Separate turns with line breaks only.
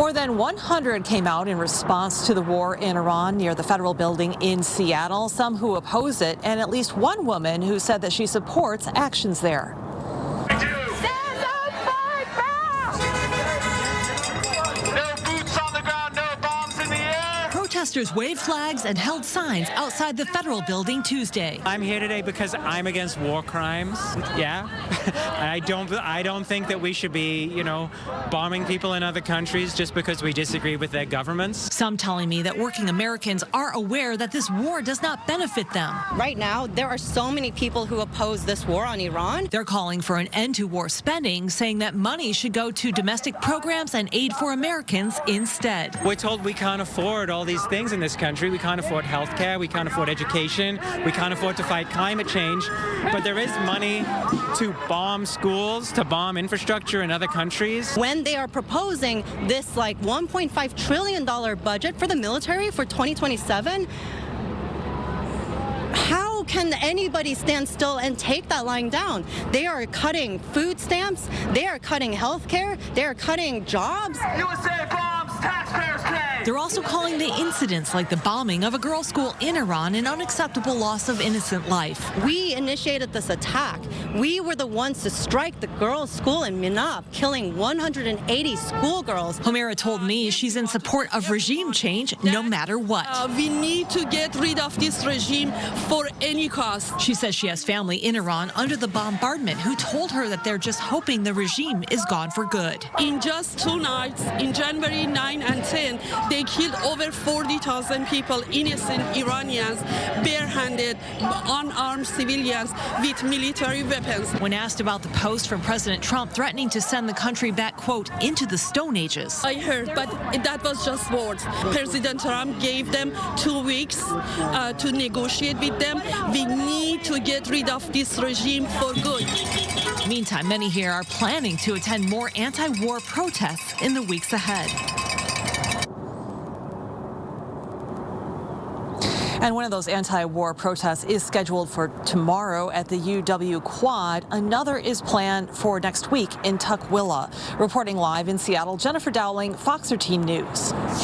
More than 100 came out in response to the war in Iran near the federal building in Seattle, some who oppose it, and at least one woman who said that she supports actions there. Protesters waved flags and held signs outside the federal building Tuesday.
I'm here today because I'm against war crimes. Yeah. I don't think that we should be, bombing people in other countries just because we disagree with their governments.
Some telling me that working Americans are aware that this war does not benefit them.
Right now, there are so many people who oppose this war on Iran.
They're calling for an end to war spending, saying that money should go to domestic programs and aid for Americans instead.
We're told we can't afford all these things in this country. We can't afford health care, we can't afford education, we can't afford to fight climate change, but there is money to bomb schools, to bomb infrastructure in other countries.
When they are proposing this $1.5 trillion budget for the military for 2027, how can anybody stand still and take that lying down? They are cutting food stamps, they are cutting health care, they are cutting jobs.
USA bombs, taxpayers pay.
They're also calling the incidents like the bombing of a girls' school in Iran an unacceptable loss of innocent life.
We initiated this attack. We were the ones to strike the girls' school in Minab, killing 180 schoolgirls.
Humaira told me she's in support of regime change no matter what.
We need to get rid of this regime for any cost.
She says she has family in Iran under the bombardment who told her that they're just hoping the regime is gone for good.
In just 2 nights, in January 9 and 10, they killed over 40,000 people, innocent Iranians, barehanded, unarmed civilians with military weapons.
When asked about the post from President Trump threatening to send the country back, quote, into the Stone Ages.
I heard, but that was just words. President Trump gave them 2 weeks to negotiate with them. We need to get rid of this regime for good.
Meantime, many here are planning to attend more anti-war protests in the weeks ahead. And one of those anti-war protests is scheduled for tomorrow at the UW Quad. Another is planned for next week in Tukwila. Reporting live in Seattle, Jennifer Dowling, Fox 13 News.